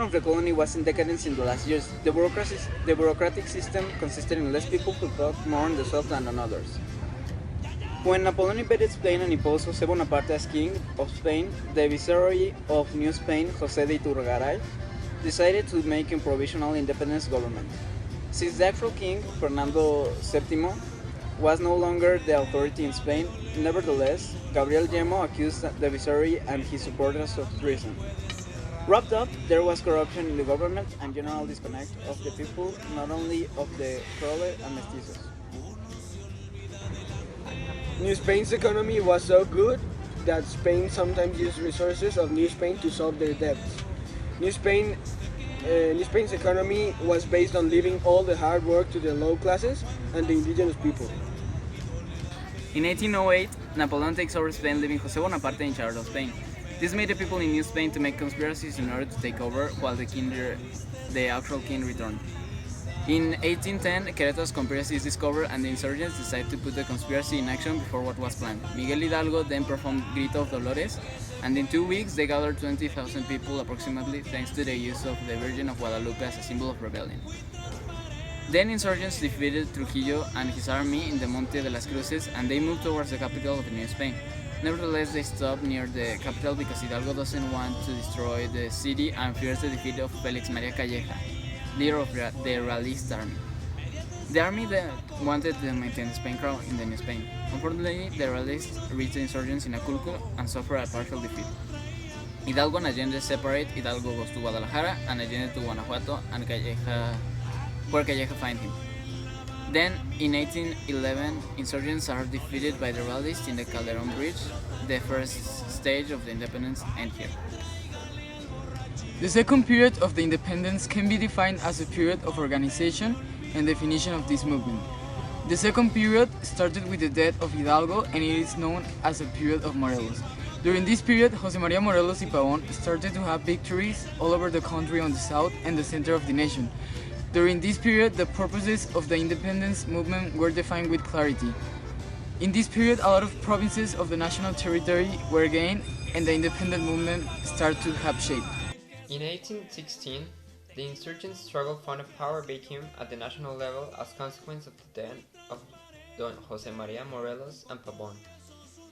of the colony was in decadence in the last years. The bureaucratic system consisted in less people who thought more on themselves than on others. When Napoleon invaded Spain and imposed José Bonaparte as king of Spain, the viceroy of New Spain, José de Iturgaray, decided to make a provisional independence government. Since the actual king, Fernando VII, was no longer the authority in Spain, nevertheless, Gabriel Yemo accused the viceroy and his supporters of treason. Wrapped up, there was corruption in the government and general disconnect of the people, not only of the Crole and Mestizos. New Spain's economy was so good that Spain sometimes used resources of New Spain to solve their debts. New Spain's economy was based on leaving all the hard work to the low classes and the indigenous people. In 1808, Napoleon takes over Spain, leaving José Bonaparte in charge of Spain. This made the people in New Spain to make conspiracies in order to take over, while the actual king returned. In 1810, Querétaro's conspiracy is discovered and the insurgents decide to put the conspiracy in action before what was planned. Miguel Hidalgo then performed Grito of Dolores, and in 2 weeks they gathered 20,000 people approximately, thanks to the use of the Virgin of Guadalupe as a symbol of rebellion. Then insurgents defeated Trujillo and his army in the Monte de las Cruces, and they moved towards the capital of New Spain. Nevertheless, they stopped near the capital because Hidalgo doesn't want to destroy the city and fears the defeat of Félix María Calleja, leader of the Realist army. The army then wanted to maintain Spain crown in the New Spain. Unfortunately, the Realists reached the insurgents in Aculco and suffered a partial defeat. Hidalgo and Allende separate. Hidalgo goes to Guadalajara and Allende to Guanajuato, and where Calleja find him. Then, in 1811, insurgents are defeated by the Realists in the Calderón Bridge. The first stage of the independence ends here. The second period of the independence can be defined as a period of organization and definition of this movement. The second period started with the death of Hidalgo, and it is known as a period of Morelos. During this period, José María Morelos y Pavón started to have victories all over the country on the south and the center of the nation. During this period, the purposes of the independence movement were defined with clarity. In this period, a lot of provinces of the national territory were gained, and the independent movement started to have shape. In 1816, the insurgent struggle found a power vacuum at the national level as consequence of the death of Don José María Morelos and Pavón.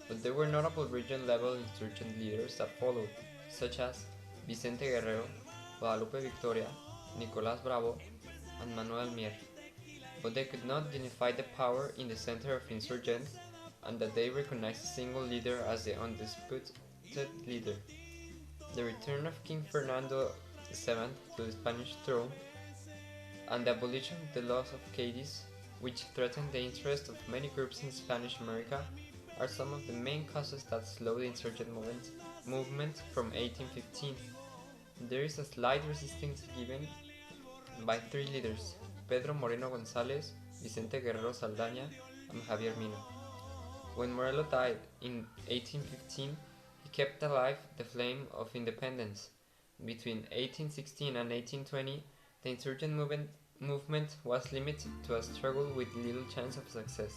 But there were notable region-level insurgent leaders that followed, such as Vicente Guerrero, Guadalupe Victoria, Nicolás Bravo, and Manuel Mier. But they could not unify the power in the center of insurgents, and that they recognized a single leader as the undisputed leader. The return of King Fernando VII to the Spanish throne, and the abolition of the laws of Cadiz, which threatened the interest of many groups in Spanish America, are some of the main causes that slowed the insurgent movement from 1815. There is a slight resistance given by three leaders, Pedro Moreno González, Vicente Guerrero Saldaña, and Javier Mina. When Morelos died in 1815, he kept alive the flame of independence. Between 1816 and 1820, the insurgent movement was limited to a struggle with little chance of success.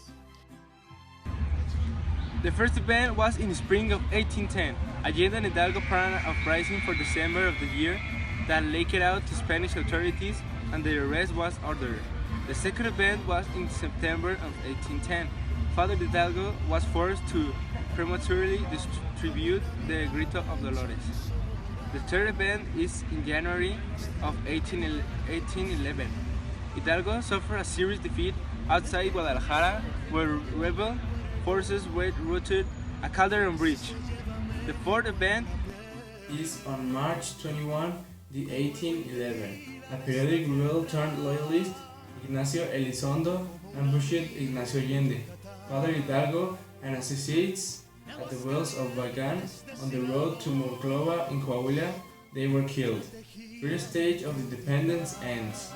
The first event was in the spring of 1810. Allende and Hidalgo planned an uprising for December of the year that leaked out to Spanish authorities, and their arrest was ordered. The second event was in September of 1810. Father Hidalgo was forced to prematurely distribute the Grito of Dolores. The third event is in January of 1811. Hidalgo suffered a serious defeat outside Guadalajara, where rebel forces were routed at Calderón Bridge. The fourth event is on March 21, 1811. A periodic rebel turned loyalist, Ignacio Elizondo, ambushed Ignacio Allende, Father Hidalgo, and associates at the wells of Bagan on the road to Monclova in Coahuila. They were killed. First stage of independence ends.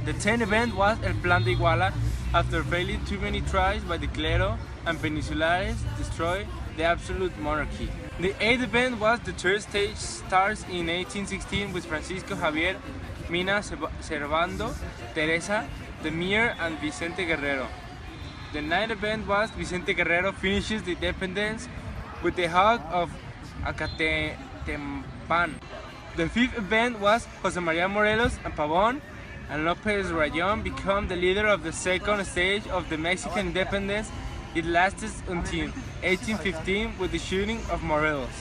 The 10th event was El Plan de Iguala. After failing too many tries by the Clero and Peninsulares, destroyed the absolute monarchy. The 8th event was the third stage, starts in 1816 with Francisco Javier Mina Servando, Teresa de Mier, and Vicente Guerrero. The 9th event was Vicente Guerrero finishes the independence with the hug of Acatempan. The fifth event was Jose Maria Morelos and Pavon and Lopez Rayon become the leader of the second stage of the Mexican independence. It lasted until 1815 with the shooting of Morelos.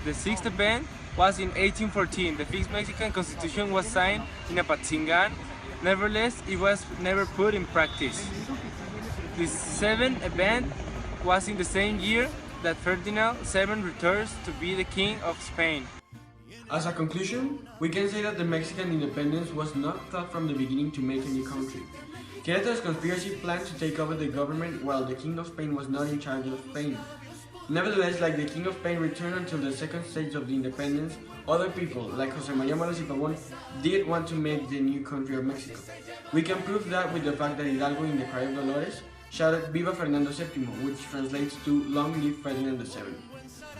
The sixth event was in 1814. The fifth Mexican Constitution was signed in Apatzingan. Nevertheless, it was never put in practice. The seventh event was in the same year that Ferdinand VII returns to be the King of Spain. As a conclusion, we can say that the Mexican independence was not thought from the beginning to make a new country. Querétaro's conspiracy planned to take over the government while the King of Spain was not in charge of Spain. Nevertheless, like the King of Spain returned until the second stage of the independence, other people, like Jose Maria Morelos y Pavón, did want to make the new country of Mexico. We can prove that with the fact that Hidalgo in the Cry of Dolores shouted Viva Fernando VII, which translates to Long live Ferdinand VII.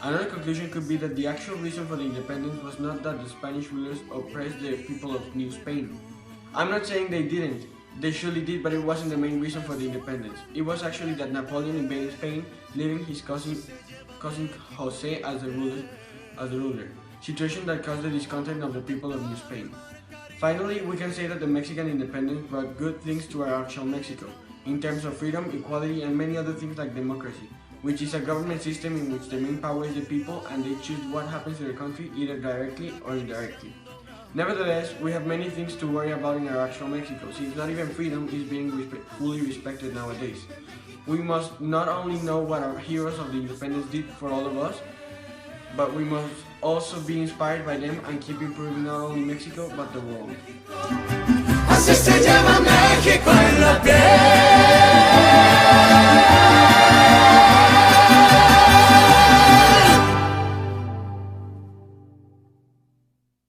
Another conclusion could be that the actual reason for the independence was not that the Spanish rulers oppressed the people of New Spain. I'm not saying they didn't, they surely did, but it wasn't the main reason for the independence. It was actually that Napoleon invaded Spain, leaving his cousin Jose as the ruler, situation that caused the discontent of the people of New Spain. Finally, we can say that the Mexican independence brought good things to our actual Mexico, in terms of freedom, equality, and many other things like democracy, which is a government system in which the main power is the people and they choose what happens to their country either directly or indirectly. Nevertheless, we have many things to worry about in our actual Mexico, since not even freedom is being fully respected nowadays. We must not only know what our heroes of the independence did for all of us, but we must also be inspired by them and keep improving not only Mexico, but the world. Así se lleva México en la piel.